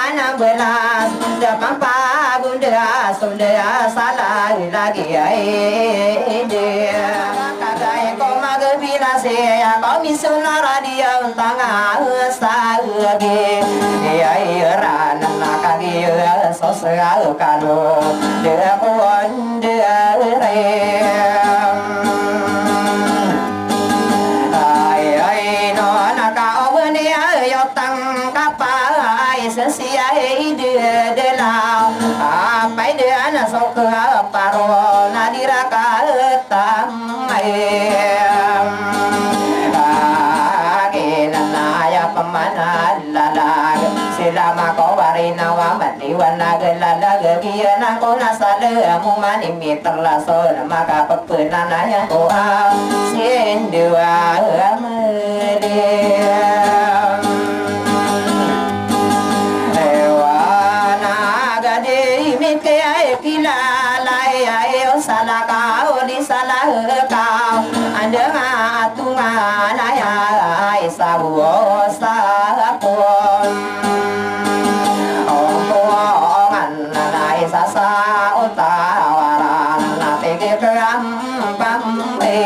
mana belas Depan pagun dia Sunda salah lagi dia Kagai kau maga bila saya Kau misuna radia Untanga lagi Dia iran Nakagi sosra Kalau dia kuan dia dia de lao apa dia na sok paro na diraka tamai agena na ya pamana lalag selama kau barina wa matiwana gelala gegia na ko na sale mu mani miterla so maka pepena ya ko sin dua salah kau di salah kau anda ngatungan ayah sabu sapun omongan nai sasa utawaran nate keram pampe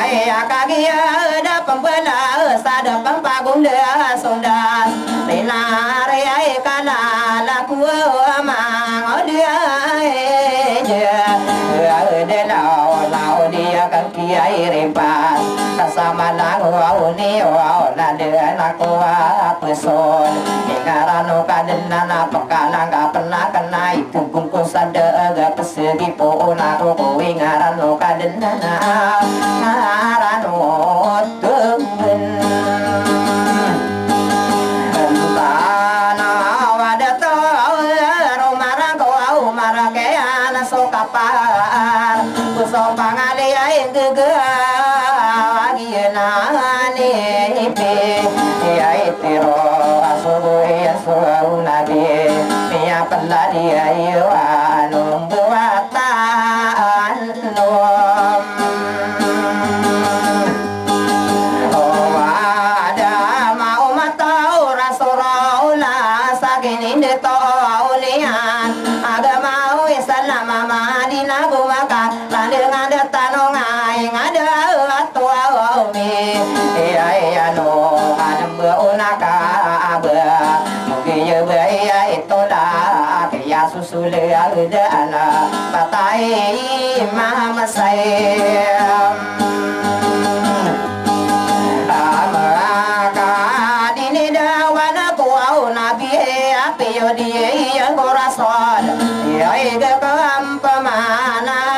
ayah kaki ada pembela sada pampagung dia sonda lenare kana la kuwa mang dia de lao dia kan kiai rempas kasama la ni la de la kuwa peson karano kadena na pakalang ka pernah kena iku kungku sada ga pesegi po na ko wingarano kadena na ngarano tungen so pangali ay gagawagina ni pe ay tiro asugo asugo nabi ya paladi ay anong buwatan no ada mau matau rasulullah sagini to ulian agama Islam madina gumaka dengan ada tanongai ada atua umi ya no ada beunaka aba mungkin ya ya itu lah ya susul ada ana patai mama saya amaka dini dawana kuau nabi api yo dia yang korason ya ega pamana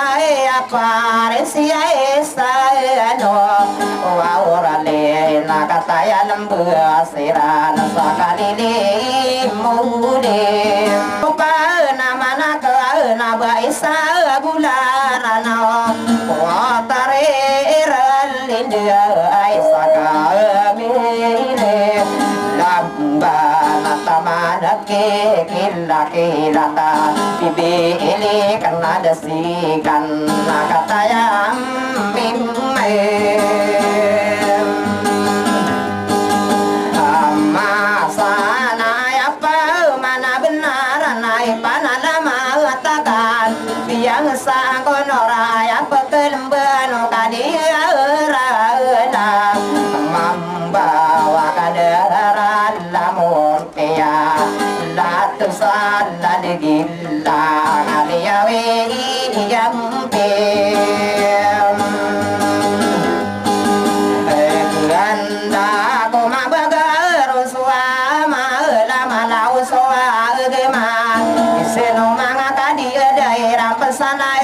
Paresia esano wa orale na kataya lembua sira na sakalili mude pa na mana ka na baisa gularana wa tare ralindia aisa ka mire lamba na tamana ke kilata bibi ini karena dasikan katanya mimem sana apa mana benar naik panalama katakan biang sang konora apa kelemban kadia rana membawa kadaran lamun ya latusan ladegilla aliyawe jampe ganda koma bagar suama lama lau soa gema seno manga kadi daerah pesana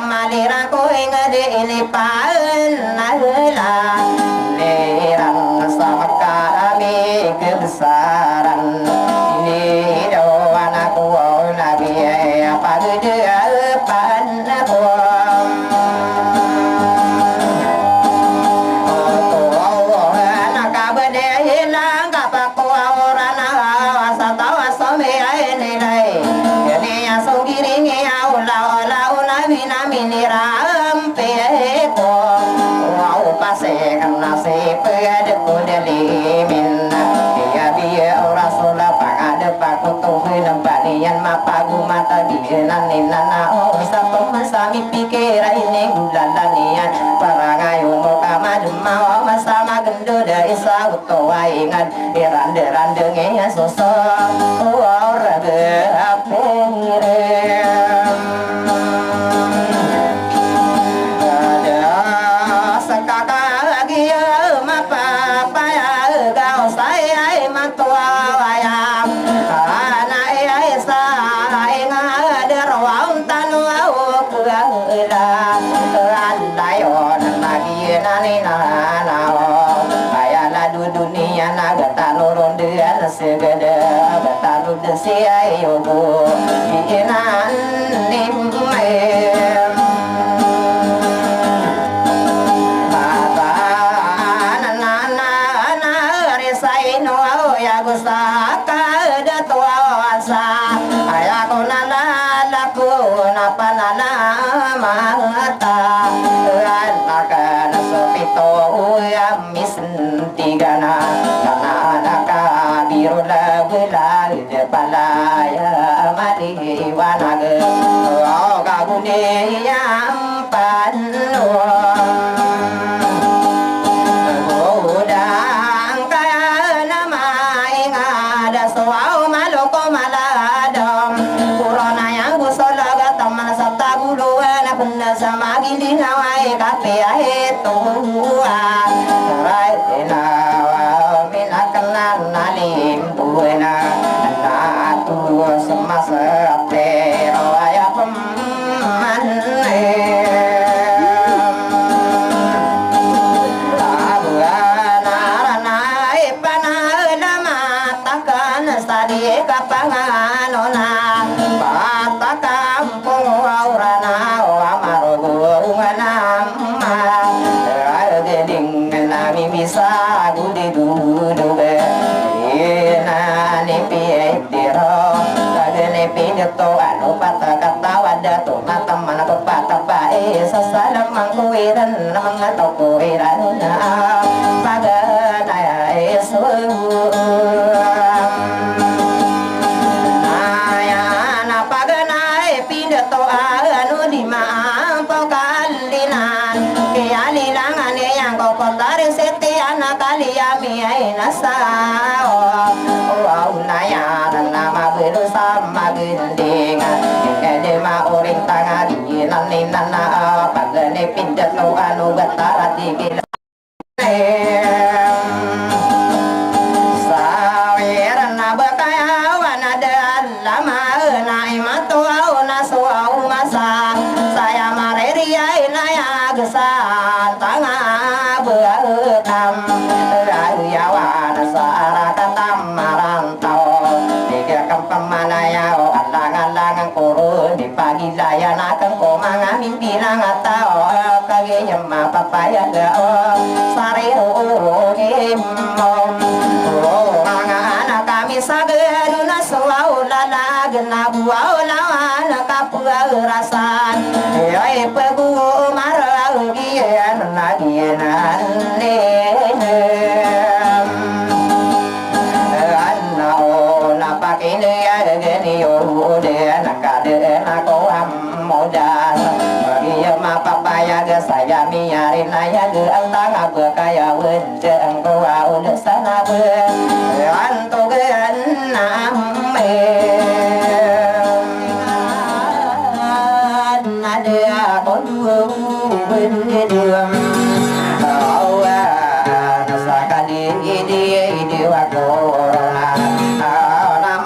malira ko ingade ini paen nahla lerang sama kami kebesaran ini doa aku nabi apa dia pan aku Nasi pada kudali minna dia biya rasulullah pangada pakutu nembanian mapagu mata biyenan ninana sapam sami pikira ini gulalanian parangayo mo kamaduma masama gendo dari sauto waingan irande-rande ngenya sosok ora berapirem dunia naga tanurun dia segede betalu desi ayo bu inan nimem bata nana resai no ya gusaka datua wasa ayaku nana laku napa nana mata anakan sopito ya misentigana kana birula wila de palaya amali wanaga o gagune yam panu godang kaya namai ngada soau maloko maladom kurona yang busolaga taman sabta guluana punna samagili nawai kape ahetu nalim buena na tu semasa tero ya peman abuana ipana lama takkan sadi kapanganona bata kampung aurana amarugo unganama geding nami bisa gude dudu be nani piediro kagene pineto anu pata kata wada to mata mana to pata bae sasalam mangkuiran mangato kuiran na pagana esu ayana pagana pineto anu di mampo kalinan kialilangan yang kau kotarin setiana kaliami nasa naya nama belu sama gending ede ma oring tanga di nani nana pagane pindah no anu batara di gila sawerna bakaya wanada lama nai matu au nasu au masa saya mareria naya gesan tanga beakam rayawan sara katam marantau tiga kampamanaya alang-alang kuru di pagi layan akan komanga mimpi nangatau kage nyema papaya gao sare himom manga anak kami sageduna suau lala genabu au lawan kapua rasan yai pegu marau gian nagianan ini ya geni ode nakade nako moda bagi ma papaya ge saya miari naya ge antang apa kaya wende engko au sana be anto ge name nade aku wende diam au nasakali ide wakora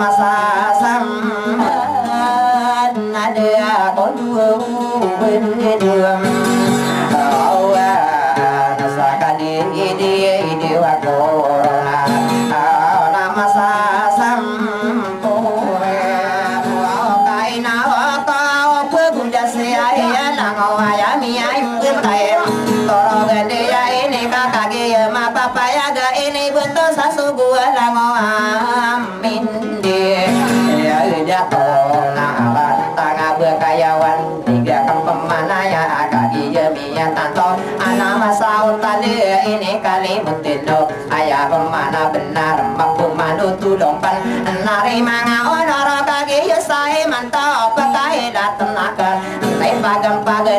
masasam ada kodu benedum awa nasakali ide wakora nama sasam pore kaina kau pegunda saya nangawaya miai ketai toro gede ya ini kakage ma papaya ga ini betul sasugu langawam kayawan tiga kemana ya kaki jeminya tanto anak masau tali ini kali mutino ayah pemana benar mampu manutu dompan nari manga onoro kage yosai mantap pakai datanakan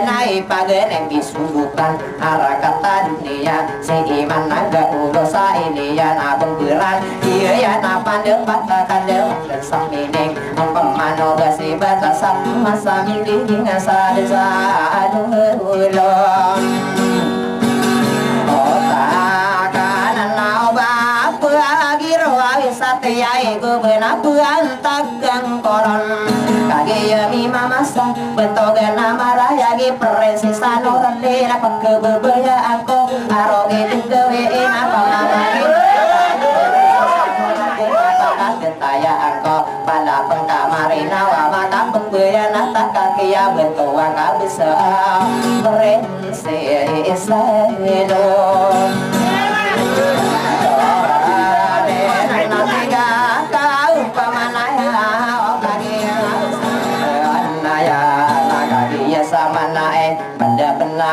nai pagan yang disuguhkan arah kata dunia si iman naga ulosa ini ya nabung beran iya ya napan depan takkan dan samining pemano gasi batasan masa milih ngasa desa aduh ulon Satya ego benapuan tagang koron kage yami mamasa betoga nama raya gi presisa norale na pagkebebaya ako aroge denggawe apa mamagi taya ako pala pengkamarina wa mata pembaya nata kakiya bentua kabisa presisa iseno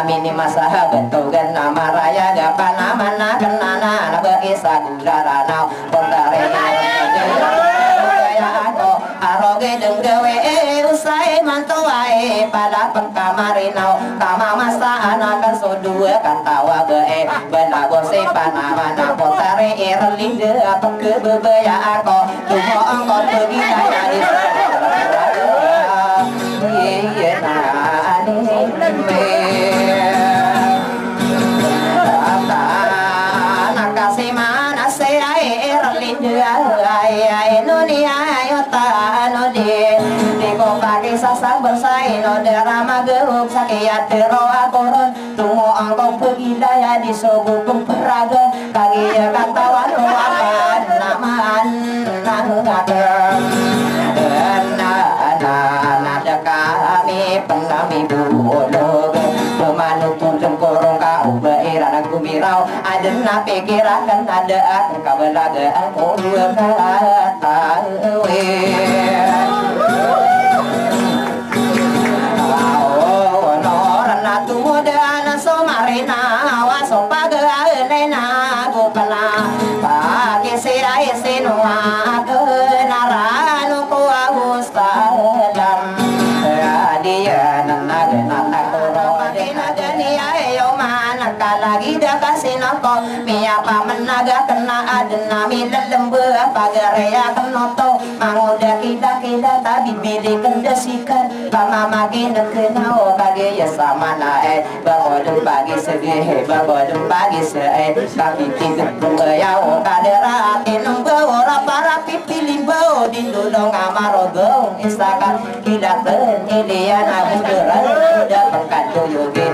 Mini masa bentugan nama raya gapa nama na kenana na beisa gudara nau pontare ya aku aroge denggawe usai mantuai pada pengkamarinau kama masa anakan sodua kantawa be benago se panama na pontare irli de apa ke bebaya aku tuho angko pergi daya di iya na ani sasang bersai no derama geruk sakit tero akoron tunggu angkau pergi daya di sobukung peraga kaki ya katawan wapan namaan nanggater nada kami penami bulog pemanutun jengkorong kau beirana gumirau ada na pikirakan ada akan kabelaga aku berkatawe tumudan somarina waso pagaena gopala pagi sirai sinua kenaranu ku agustalam dia nana koro pakina gania yo mana kalagi dah kasinako mia pamenaga kena adena mila lembu pagareya kenoto manguda kita tadi bili kendasikan pama makin kenao kage ya sama nae bagodem pagi sege bagodem pagi se kaki tidur ya o kadera tinung ora para pipili bau dindulong amarogo isakan kidaten ilian abu beran udah pengkat yoge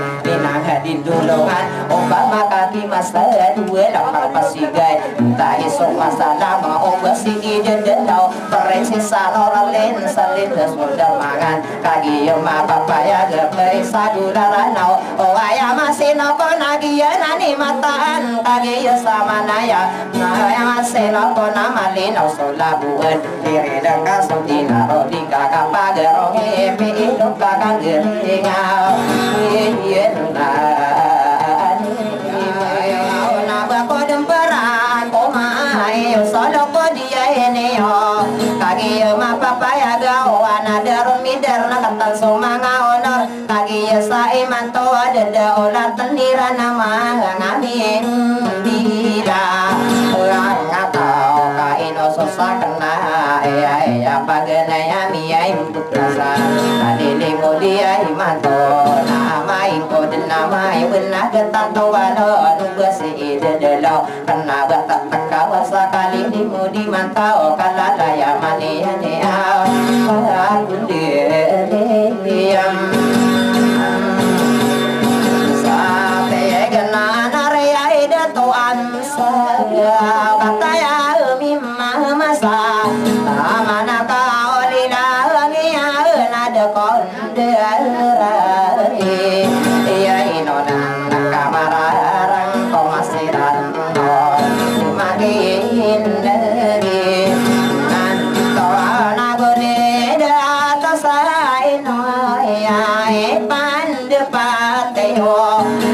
minang dindulongan obama kaki masa dua lapar pasigai entah esok masalah mau bersih dendau persisa orang lain salin sudah mangan kaki ma papaya gepe sagudara nau oh ayah masih nopo nagi ya nani mataan kaki ya sama naya ayah masih nopo nama linau solabuan diri dengka sudina rodi kakak pagerong epi hidup kakak geringau iya kagi ma papaya gawana darun midar na katan sumanga honor kagi sa imanto ada olat tendira nama ngamin bila ngatau kaino susakna ya pagenaya miyai putrasa adili mulia imanto nama ingko nama ibna ketanto wano nubasi idelo kena batak kawasa kali di mudi mantau kalala ya mani yani diam sampai genana rea ida tuan saya kata ya mimma masa mana kau lila lagi ya nada konde iya inonan kamararang komasiran makin dari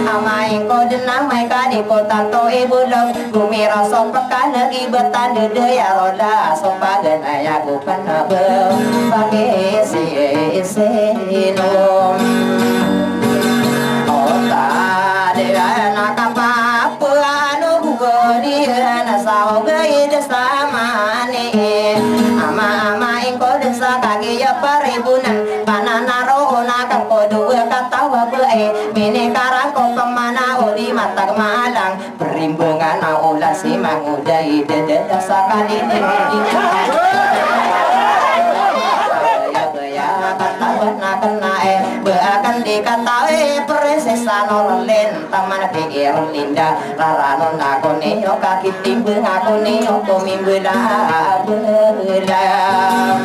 amai ko din amai ka di ko tato ibu lo Bumi rasa pekan ibetan dedaya roda sopagen ayaku panabe pagi sinum ota deana kapapa anu godi na sao gai desamane ama ingko desa kage ya paribunan pananaro na kang kodu katawa bae mini karangko pemana uli mata malang berimbengan ulah si mangudai deda sakali akan dikatawe presesa nolen taman pikir linda raranon aku neo kaki timbul aku neo komimbelah belah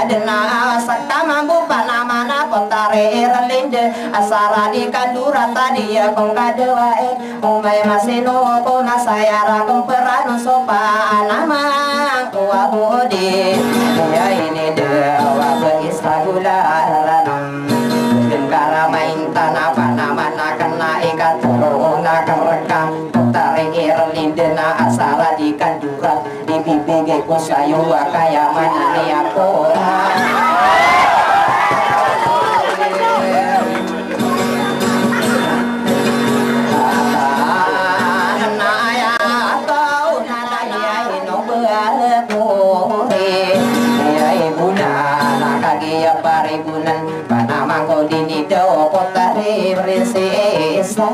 dena sakama bupa namana potare relinde asara di kandura tadi ya kong kadewae umay masino ko nasayara kong perano sopa nama kuwa budi ya ini dewa beistagula ranam gengkara main tanah nama nakena ikat corona kerekam potare relinde na asara di kandura di bibige ko sayo kaya mana ni ako panamang ko dinido potare resesano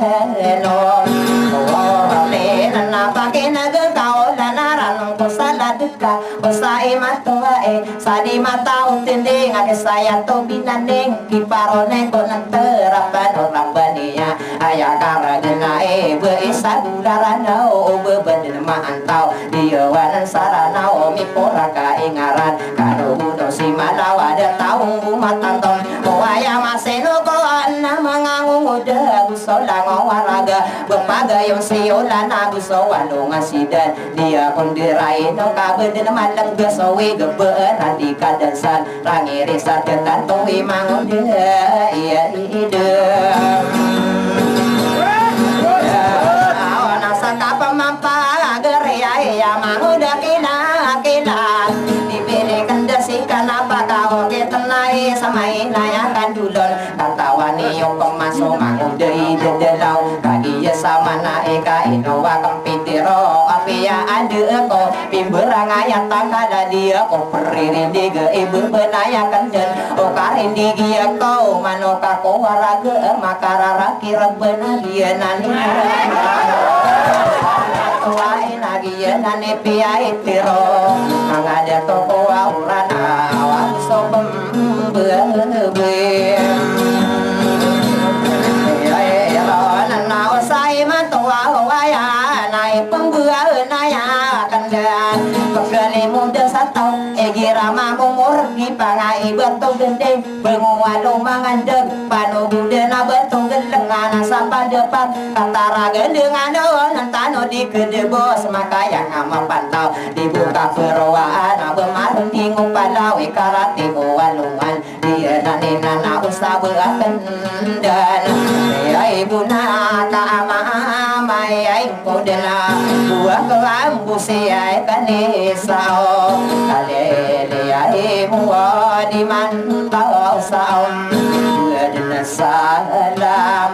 ole na pakinaga kaola naranong ko saladka usai matuae sadi mata untinding ake saya to binaning kiparone ko nang terapan orang bania aya karagena beisa dularana o bebeden maantau diawanan sarana o mi poraka ingaran kanu budo si malawa ada taung umatantong waya maseno ko na mangangung udah busola ngawaraga bepagayong siola na buso walong asidan dia pun dirai no kabeden malang gasawi gebeen hati kadansan rangiri satetan towi mangun dia iya ide awana sakapa mampa geria ya manguda kina dipilih kendasi kenapa kau ketenai sama inayakan dulon katawani yung pemaso mangudai dedelau kagi ya sama naika inowa kempitiro api ya ade ko pimberang ayat tangkada dia ko peririn diga ibu benayakan den o karin digia kau manoka ko waraga makararaki rabbena dia nani wae lagi ya nane pia itiro mangada toko aurana awan sopem bebe ya nana osai mantua waya nai pembua naya kandan pegale muda satau egirama mumur gipangai betul gede bengualo mangandeg panu budena betul gelengan sapa depan katara gendengan nantano di gede bos maka yang ama pantau dibuka perwaan bemarung tingu palau ikarati walungan dia nani nana usabe akan dan ya ibu naka ama mai kodela buah kelambu siai kanisao kalele ya ibu di mantau saum dan salam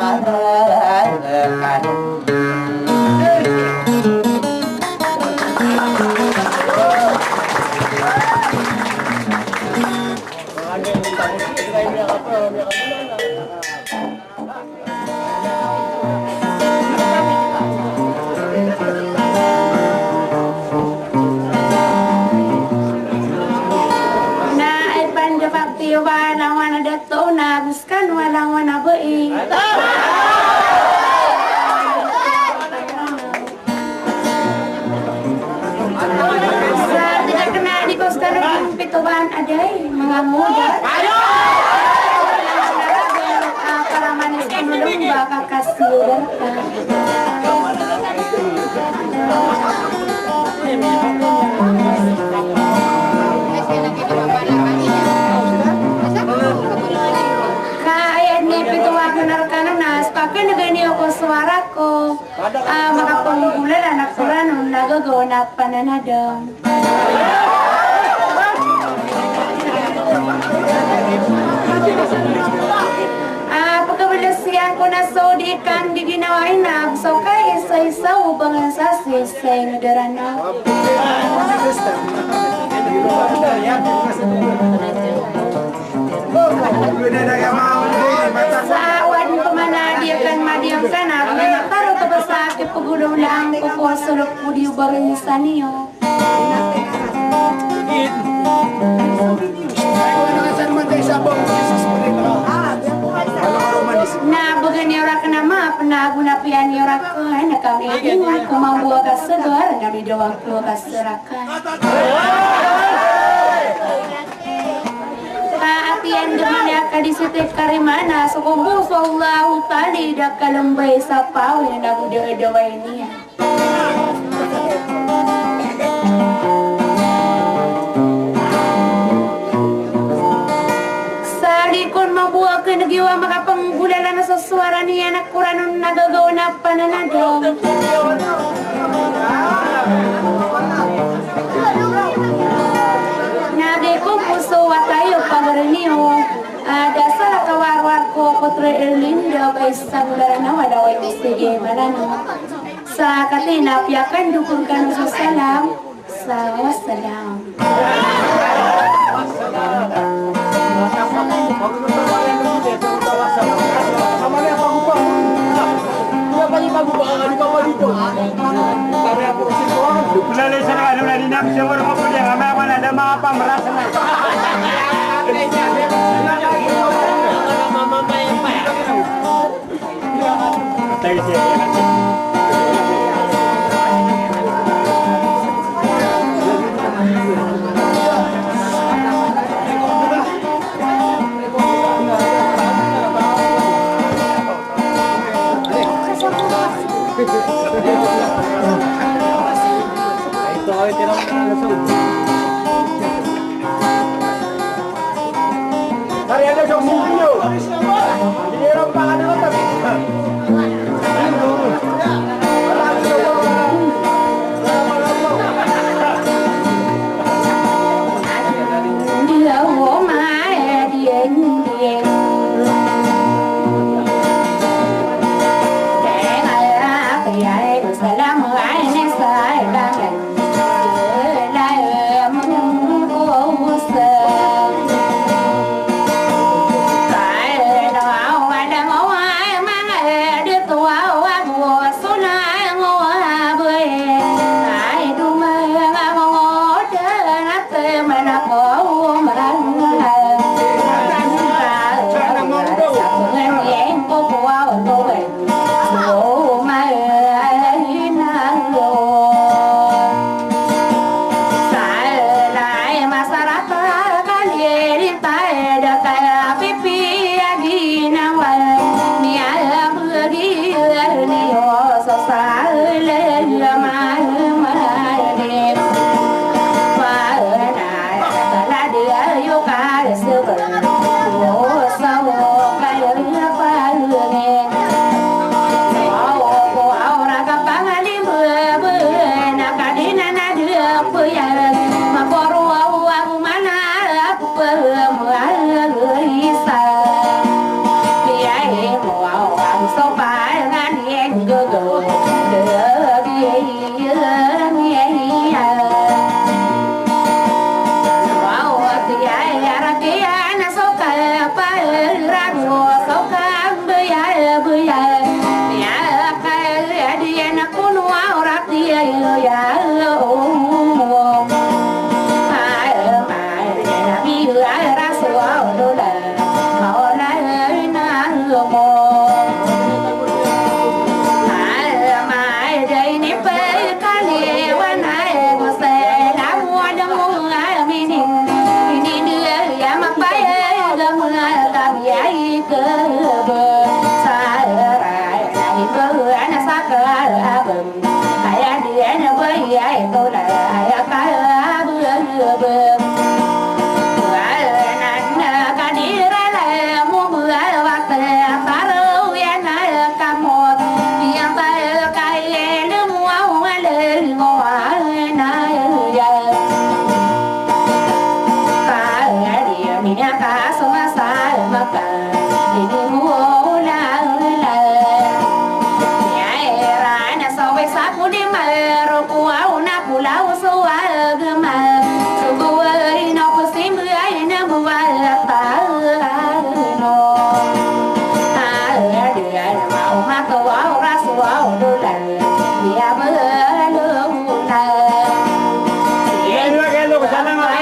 rekan walang wana dato na buskan walang wana boi sa tidak kena di kos karang pituban aday mga muda para manis kumulong baka kasiran kaya ni pituwa kanar kanan nas pakai negani ako suara rako mga panggulan anak kurang nagagawa na pananadam. Pagkabalasiyan ko na so di kan di ginawain na so kay isa-isa upang sa sisay na darana. Sa awan ko manadiya kan madiyang sana may mataro ka ba sa akin pagulaw lang ko po sulok po di ubarinisan niyo. Na bagan niya rak na ma panagunapian niya rak na kami kumambuha ka sa luar na bidawang ko ka sa rakan. Kaatian gamina ka disitik karimana so kumbus wallahu tali dak kalambay sa pao na nagudaway niya. Kung mabuha ka nagiwa makapanggulala na sa suara niya na kuranon nagagawa na pananadong. Nagi kong puso at tayo pagaraniyo. Dasal kawarwar ko Putre Erlinda kay isang na wadaway mo sige malano. Sa katinapyakan dukong ka sa salam. Sa wasalam. Kulala sa ano na dinam siya wala ko dia ngama mana ada apa merasa na. Tayo siya. Hari ada jauh sinyo. Ini orang pak ada tapi. Dia mau mai dia. sapu di maroku au na pulau soa gema subuh ino pusim ina buat tahu no dia mau mato au rasu au dulan dia berluna Gelo ke sana nggak?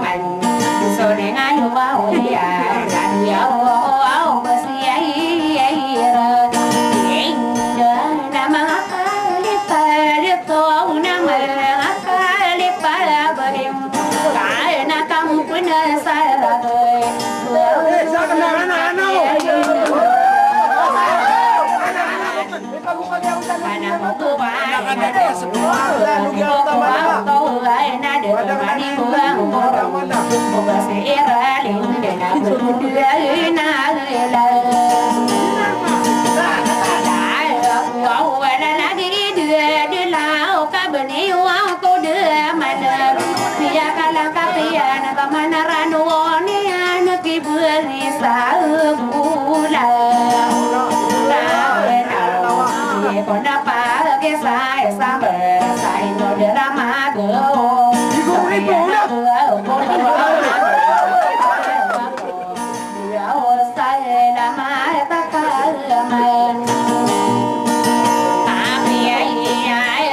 man so de ngai wa o ya dan ya o mesti ai ra ing na ma kali pa de to na ma kali pa ba em ka na kam pun sa ra con đã phá cái sai xa bờ sai rồi để ra má cửa ô đi cùng cửa con sai là má ta cả mình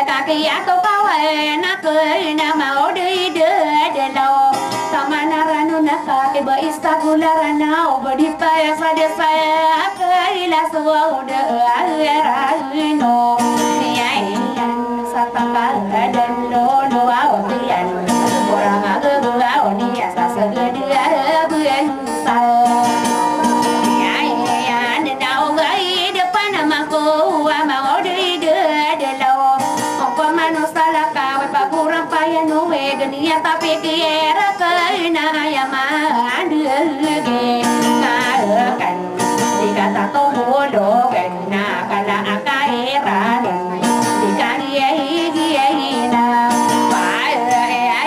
ta kia tôi bao nó cười nó mau đi đưa đến đâu sama naranu naka ke ba istagula ranau badi pa sa de sa kaila so de ara no ai sataka dan lo lo awtian orang aga gula oni sa sa de buen sa ai de dau gai de panama ko ma de de lo ko manusa la ka pa kurang paya no we genia tapi kiera na ya ma đưa ge ka kan di kata to do kan na kala akai ra di kali ai na pa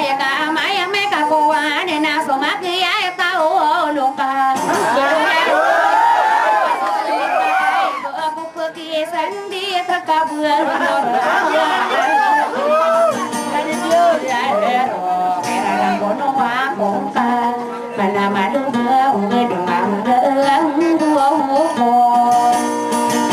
ya ka ma ya me ka ko ane na so ma ki ya ta o lo ka aku pergi sandi ka buat mana madu ngedung ngedung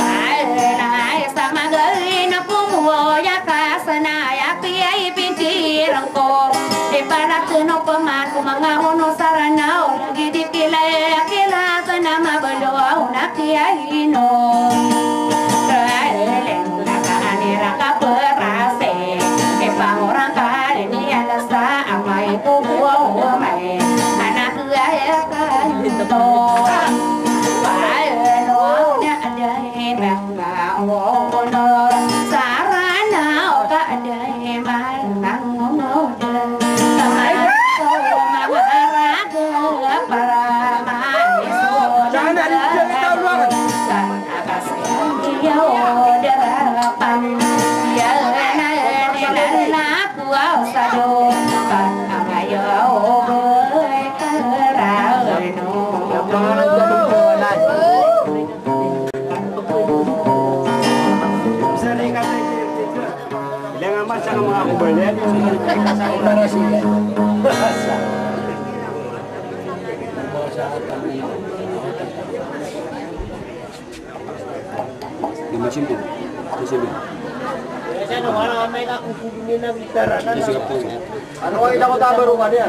ai sama gari na pumo ya kasana ya piai pinti rangko de para no paman ko mga hono sarana lagi dikila kila sana mabalo na piai no ka perase ke pangorang kali ni ala sa amai ko mai anak ya kan to pai no nya ada bangga ono sarana ka ada mang no de samai so mara ke para mai so jangan san akase yo derapan ya la kuo sado kan amayo Ano ay dapat rumah dia?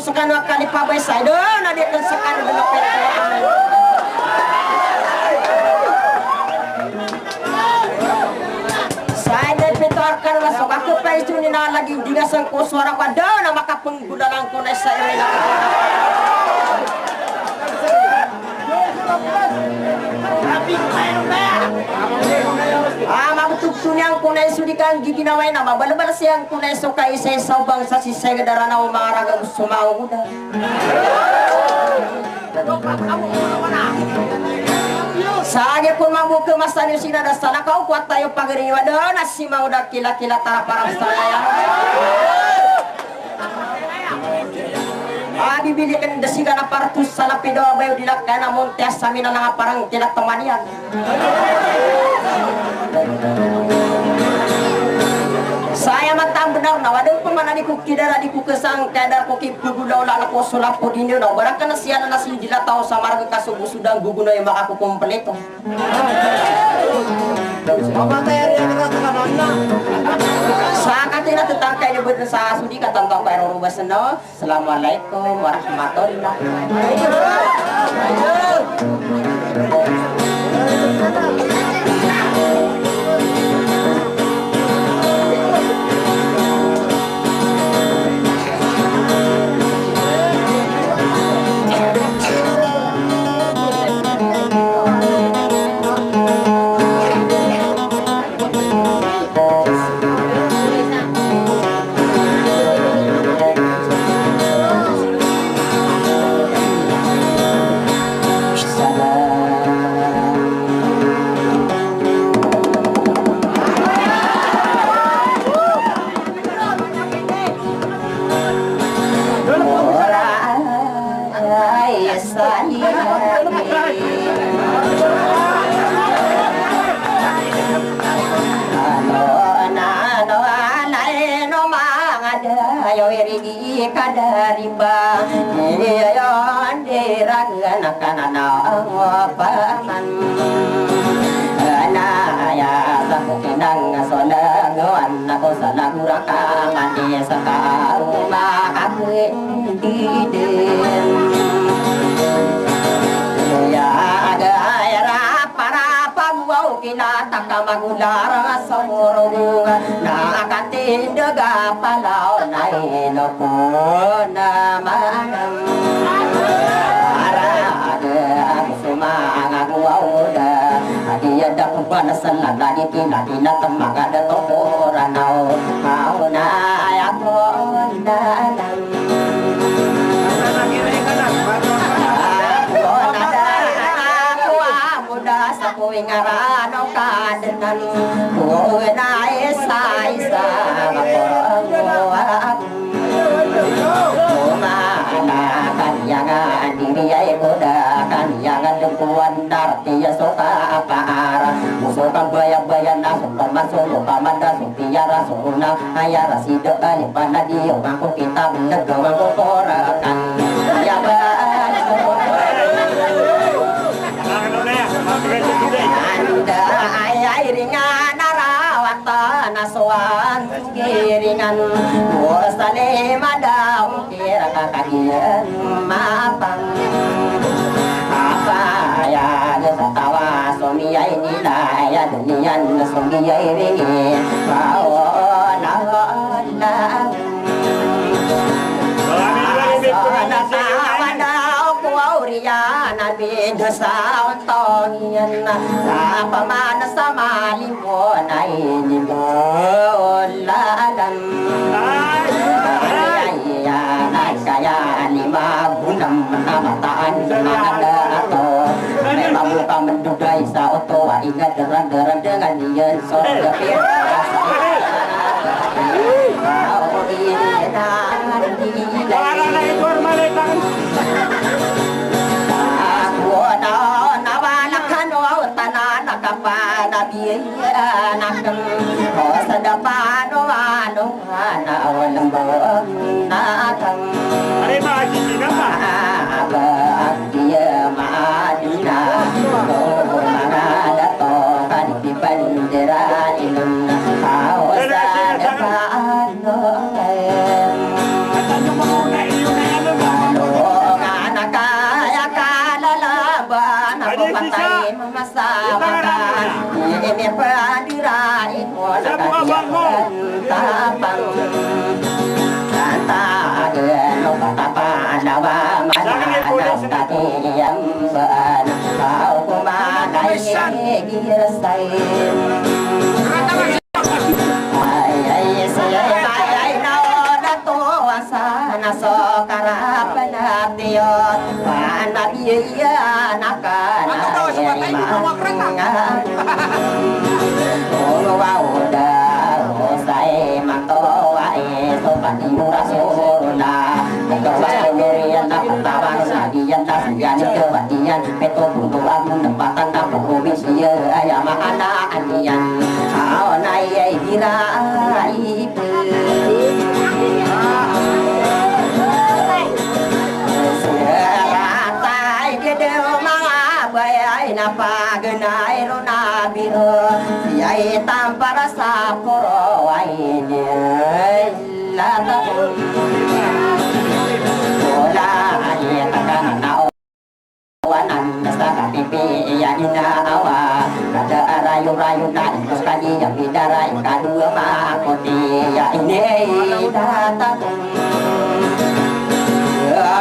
Sekano kali pabai saya do na dia sekano de lepet saya de pitorkan masuk aku pai itu ni na lagi diga sangko suara pada na maka penggudalang ko na saya ina tapi main ba mabutu Tunyang kunay sudikan giginaway na mabalabal siyang kunay suka isay saubang sa sisay gadarana o mga raga sumao uda. Sage pun mampu kemasan yung sinadastana kau kuat tayo pagiriwa doon na si mauda kila-kila tara para saya. Bibili kan desiga na partus sa lapido bayo dilak ka na montes sa mina nga parang tilak temanian. Saya matang benar na wadang pemana di kukidara di kukesang kadar koki pugulaw la ko sulap po dinyo na barang kana siya na nasin dilatao sa marga kasubo sudang guguno yung makaku kompleto. Sa katina tetang kayo betul sa sudi katang pero rubas no. Assalamualaikum warahmatullahi kadariba yon diragan kanana paman anaya sakinang solangan ako sa nagurakan di sa kauma akidin ya ada para pagwaw kinataka magulara sa murong na akatindaga palaw na inoko na manam para ang sumangagwaw da adiyada pubanasan na lagi kinatina tamagada tokoranaw na ayako na alam sa kuwing arano kadenan kung naisa-isa makorong kumana kanyangan diriyay kuda kanyangan lingkuan dartiya suka apaara musukan bayang-bayang na sukamasolo kamanda sumpiara suruna ayara sidaan ipanadiyo mangko kita menegawang kukorakan yaban anda ayai ringan narawatan aswan giringan wasale madam kira kakagian mapang apa ya satawa suami ya inilah ya dunian suami ya iringi bawa nawa nabi dosa ontongian sa pamana sa malimo na inibolan kaya lima gunam namataan na ato may mamuka mendugay sa oto ingat deran-deran dengan niyan sorga nakam sa dapano ano na walang buong nakam Ay, makikita ka ba dia maadina mga dato kanipandira ilong sa dapano masamakan ini padirai kuala kajian tapang kata ada patapa nawa mana kaki yang ban kau kumanai girsai iya nakan wow dah saya manto wae sopan rasulna kebaikan dapat tabang sadian dasian kebaikan peto bunuh amun tempatan dapat komisi ayam anak anian kau naik dirai seratai gede manga bayai napa genai rona biru yai tanpa rasa koro waine lata bola ayat takkan nao wanan saka pipi ya ina awa ada rayu-rayu dan terus kaji yang bidarai kadua makoti ya ini datang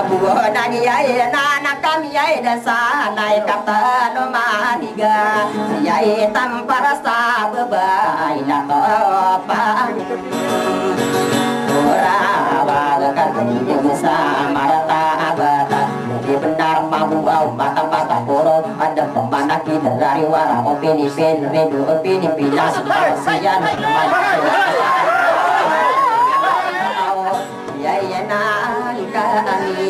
buah nagi ay nana kami ay dasa naik kata no maniga yai tanpa rasa bebai na apa kan kami sama rata abata di benar mampu au mata mata poro ada pemana kita dari wara opini pen redu opini pinas sian ya ya na kami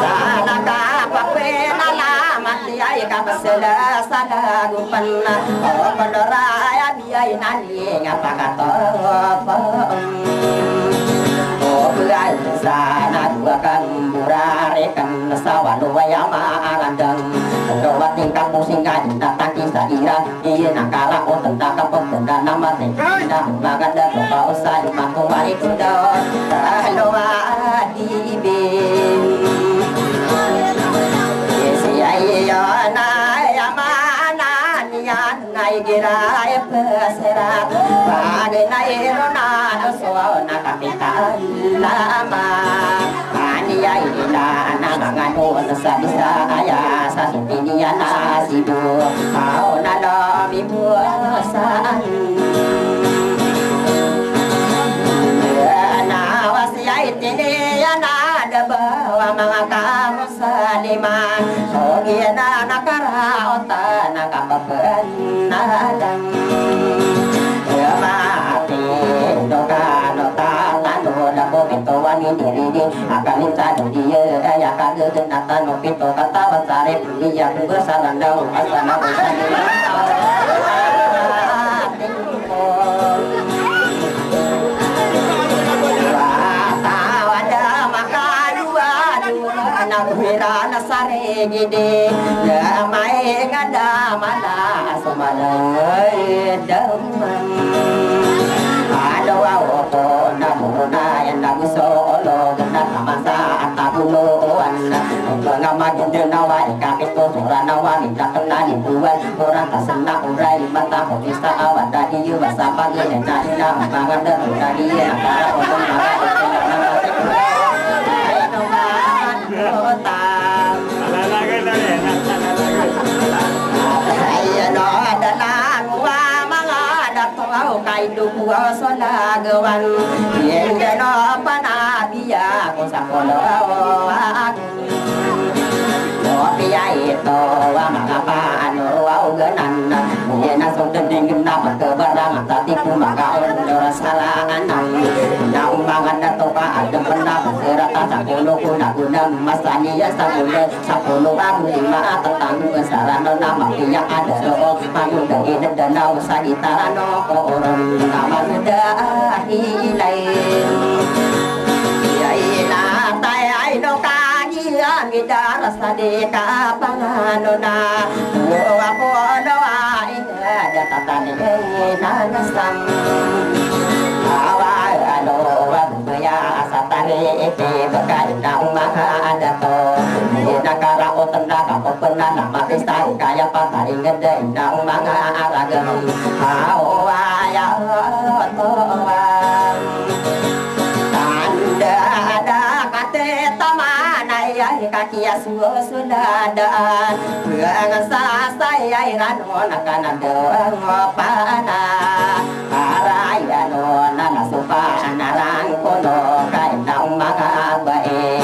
sana ka papena la mati ay ka pasela sana gupanna o pandora biay nani ngapa kato o bulay sana dua kamburare kan sawalo wayama arandang lewat tingkang musingkan datang kisah ira iya nakala o tenda kapok tenda nama tenda maganda bapak usai mampu mari kuda halo adibe ya na ya mana nian nai gira e peserat pade nai rona so na kapita lama ani ya ina na ngano sa bisa aya sa sini ya nasibu au na do mi buasan na wasiai tini ya na bawa mga kamu saliman sogiana nakaraota nakapapan nadang ya mati dokano tanano dako pintuan ini akan minta dia ya kagak nata no pintu kata wasare dia bersalan daun asana bersani Wira nasare gede damai ngada mana sumalai damai ado auto namuna yang namu solo gena masa atabulo anna ngama gede nawa kapito surana wa minta kena dibuat orang tak senang urai mata bisa awan dari bahasa pagi dan ina mangan dan dari antara orang kai duku sola gawan yen no pana dia ko sakolo dia itu mengapa anu ganan yen asong dending na berkebarang tapi ku maka ora salah anang na umbangan dato pa ada pernah berserata sakolo kuna guna masani ya sakolo aku lima tentang sarana nama dia ada so pangun dari danau sagitarano orang nama sudah hilai ya ina tai ai no kajian kita rasa di kapanganona aku doa ada tatane nanasam awal alo ya satane ete bekai daung maka ada to nakara otenda kapo pernah nama pesta kaya patari ngede daung maka aragam hawa ya to tanda ada kate tamana ya kaki asuh sudah ada berangan saya irano nakana doang ngopana araya no nana supana rang kono kai naung maka bae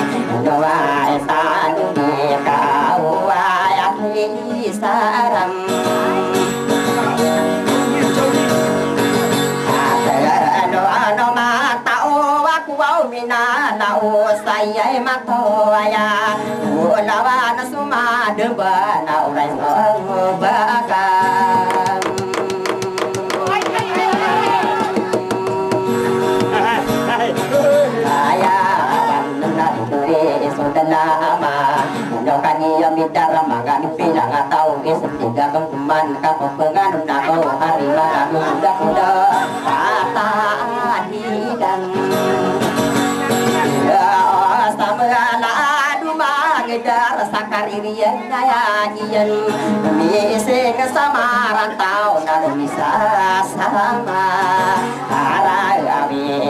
na usay matoya ulawan sumadeba na uray bakam lama no kaniya midara magani pinang atau isetiga kemban kapengan nako hari malam sudah kata hidang samala duma gedar sakaririan daya ian mise kesamaran tau na bisa sama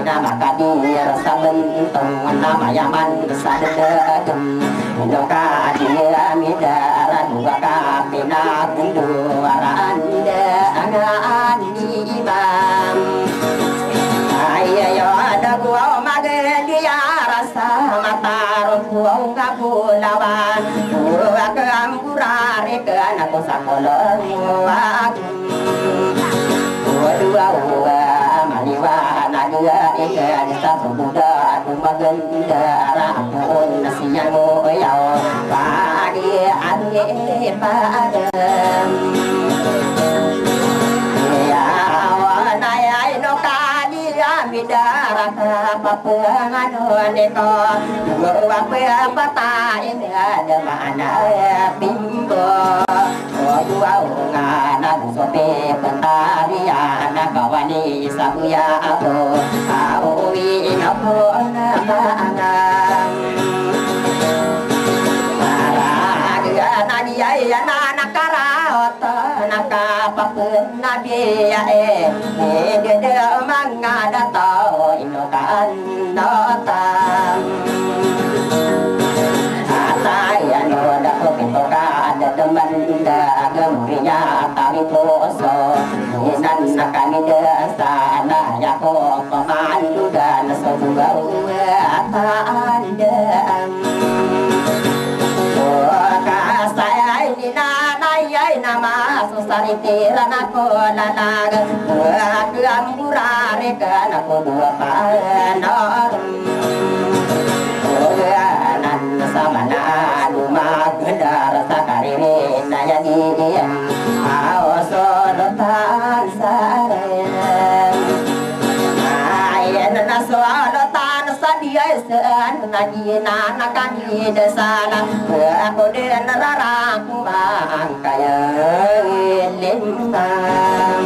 nama kadir sabentung nama yaman sadedem doka dia midara dua kapina kunduaran angan imam ayo ada gua mage dia rasa mata gua ngapulawan gua ke ampurare ke anakku sakolong dua maliwa naga ikan satu budak magandara pun siang moyau pagi ane padam ya wanai no kadi midara papengan neko gua apa ta ini ada mana bimbo dua ngana sope pentarian kawani sabuya aku awi aku anang maraga nadia ya nakara naka papen nadia de mangada tau inokan notam saya noda kopitoka ada teman gemrinya tali poso nan nakami desa na yako pemandu dan sebugau anda saya ini nanai nama susari tirana kolanag keamburare kana dua panor samana luma gedar sakariri naya dia awasodotan saren ayen nasodotan sadia sen najina nakani desala aku den raraku mangkaya lintang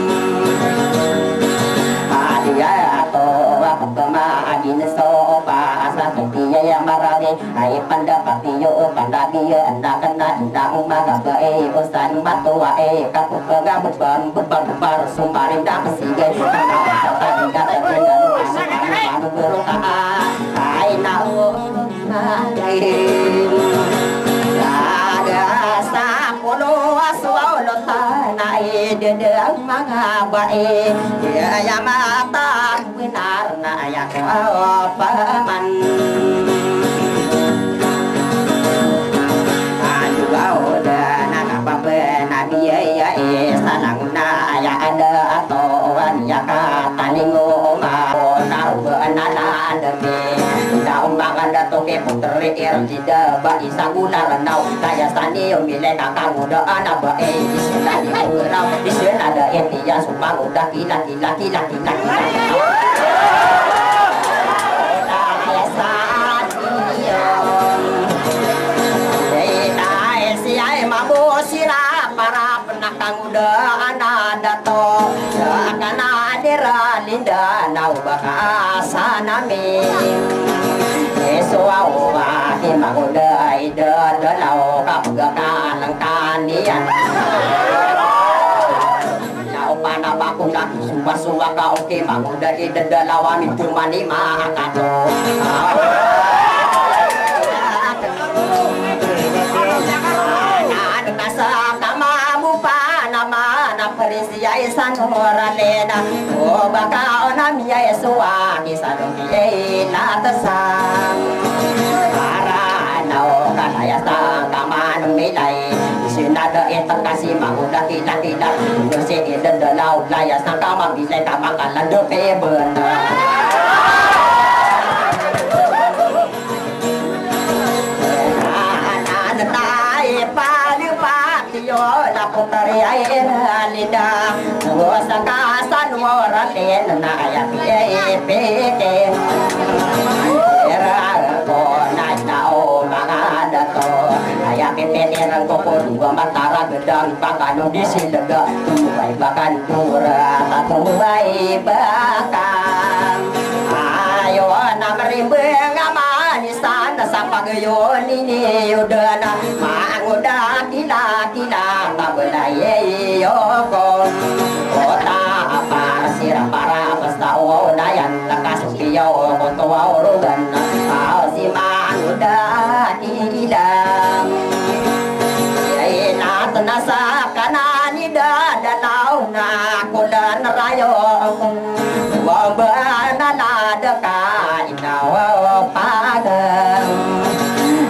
adia to aku kemadin sopa asatiya yang marari ai pandapati yo pandadi anda kena ndang maga bae usan batua kapu pegam beban sumbari ndang sige tadi kata anu beroka ai nau ada sapolo aswau lotanai dedang manga bae ya mata benar na ya paman salang na ya ada atoan ya kata lingo ma naru anana demi daun bangan datoke putri irjida ba isanguna renau kaya sani umile kakang udah anak bae isulani urau isun ada intinya sumpah udah laki nakang udah anak dato akan adira linda nau bakasa nami eswa uwa himang udah ida dalau kapgakan langkanian nau pana bakung laki suwa ka oke mang udah ida dalawa mitu mani makato Perisia isan horalena o baka onamia esua kisadongi na tersang para nao kanaya sang kaman milai sinada etak kasih manguda tidak dosi eden dalau laya sang kaman milai kamang kalan de benar pete era ko na tao mga dato aya pete rang ko dua matara gedang pakano di sidaga tuai bakan pura tatuai bakan ayo na marimbeng amanisan sa pagayon ini udana manguda kila tabelay yoko kota para sira para basta nayan lakas piyaw ko tuwa urugan si manguda kila ay natana sa kanani dadalaw na kulan rayo wabana ladaka inaw pagang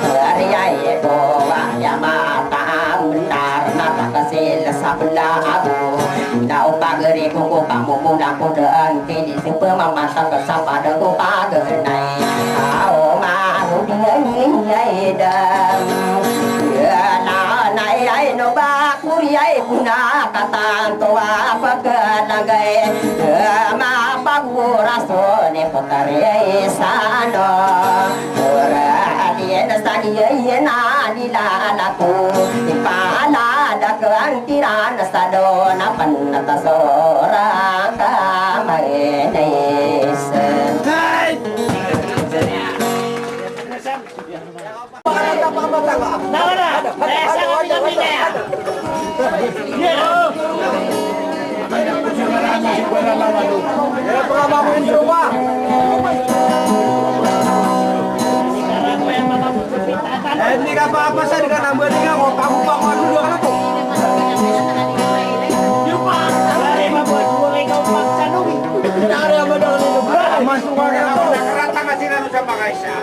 ariyay ko yamata benar nakasil sa pelago inaw pagari ko pamumula ko daan kini simple mamatang kasapa ko paganay ao manudiyay dam ay no ba kuriyay puna katang tuwa pagkalagay mapaguraso ni putari sano ura alien sa diyan na nilalako ipaalala ko ang tiran sa doon na panatasora kamainais Hindi ka pa apa-apa dengan nambah dia kok paku-paku dulu kan aku. Masuk rata masih lalu sama Kaisa.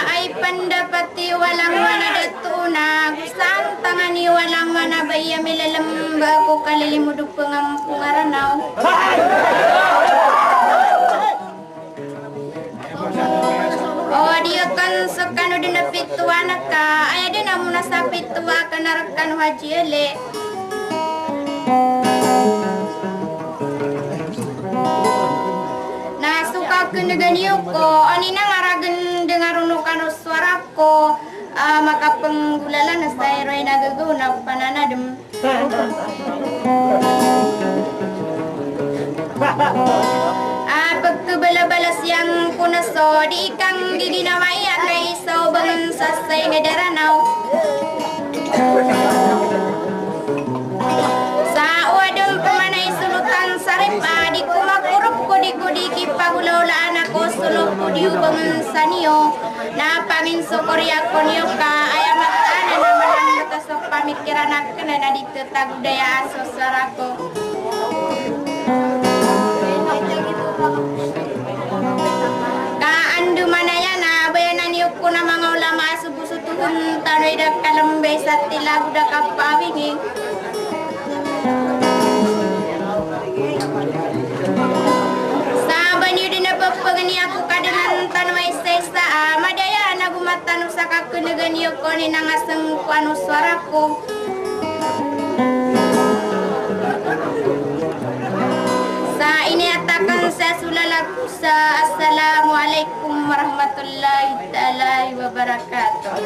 Ay pandapati walang mana datuna gusan tangani walang mana baya milalamba ko kalilimudug pangampungaranaw. Oh dia kan sekanu dina pituan ka ay din amo na sa pitwa kanarakan wajile. Nasuka keneganiyo ko ani nang aragan dengarunukan suara ko maka penggulalan na sa eroy nagaguna pananadem. Pagkabalabalas yang punaso di kang giginamay kay so bangun sa say ngadaranaw. Sa uwadong pamanay sulutan sa ripa di kumakurup ko di kudiki pagulaulaan ako sulok ko di bangun sa niyo na pangin sukorya ko niyo ka ayamat ana naman ang natasok pamikiran ako na dito tagudaya aso sarako. Kaandu manaya na bayanan yuk ko na mga ulama subusutuhun tanoy da kalambay sa tilago da kapawingin. Saban yun din na pagpagani ako kadenan tanoy sa madaya na gumatanong sa kakunagan yuk ko ni nangasang kuano swara ko. Sa iniatakan sa sulalak sa Assalamualaikum warahmatullahi taala wabarakatuh.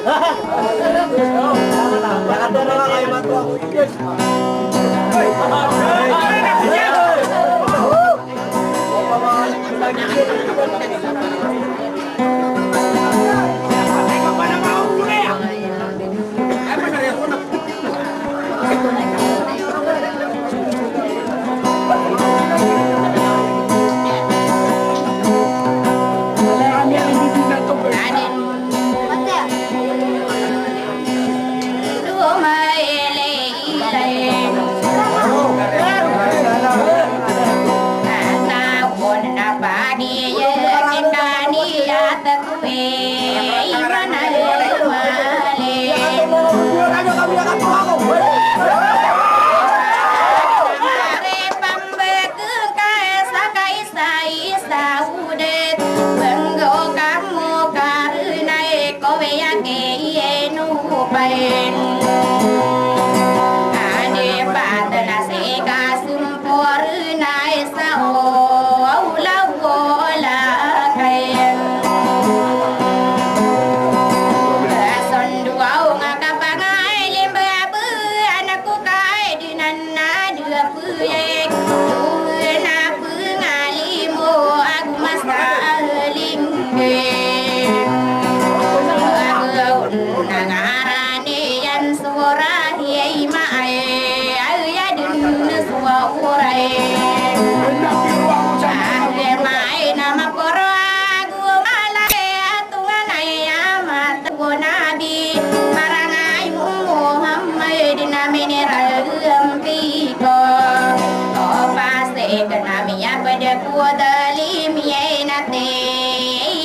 kudalim ye nate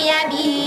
ya bi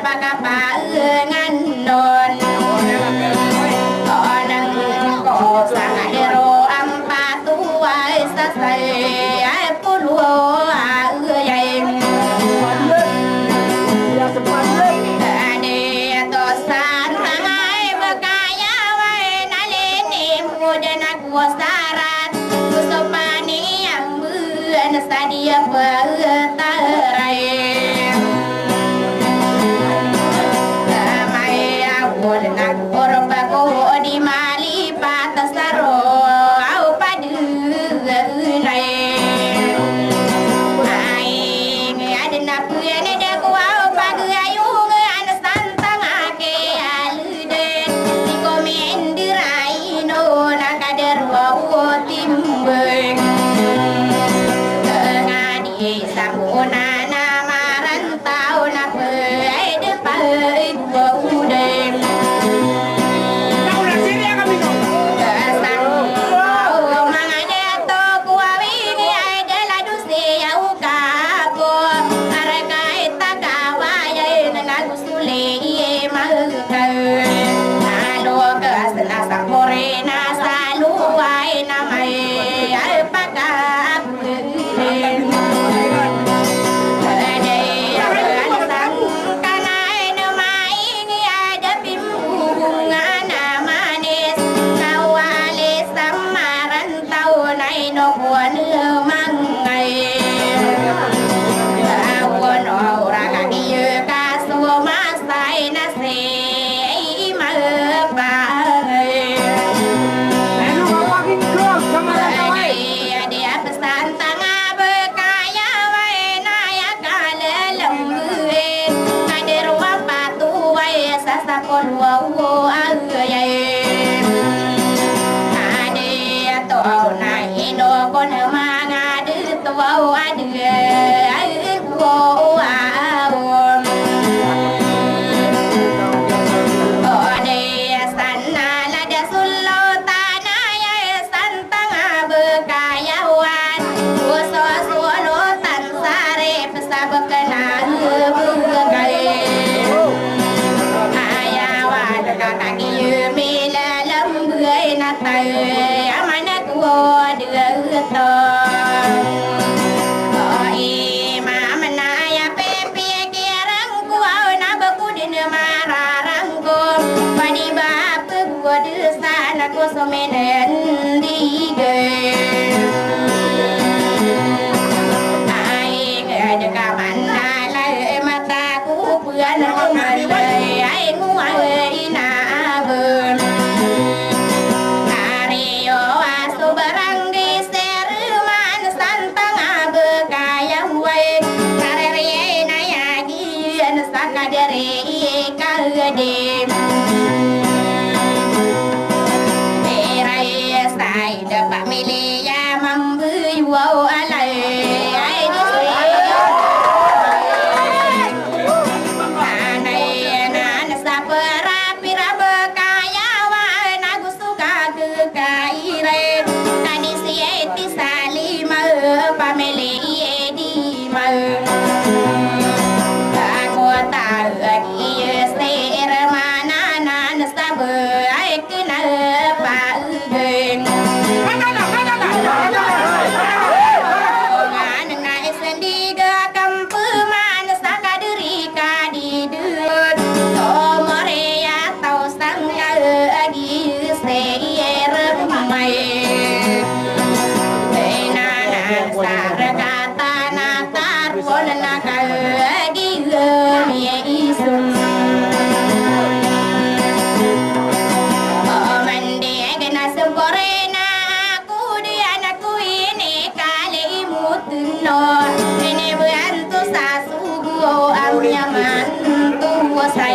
pagapa ngan non onang ko sangadero ampatu ai sasai ai puluo ai ade tosan hangai bekaya wai nalini mudana kuasarat kusopani ambeun sadia petarai nak korbaku di mali patasaro au padu nai ai ada nak puene de ku au padu ayu an santang ake alude di komendirai no nakader wa timbe ngadi sakuna nama rantau na pe de pai ude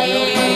Ini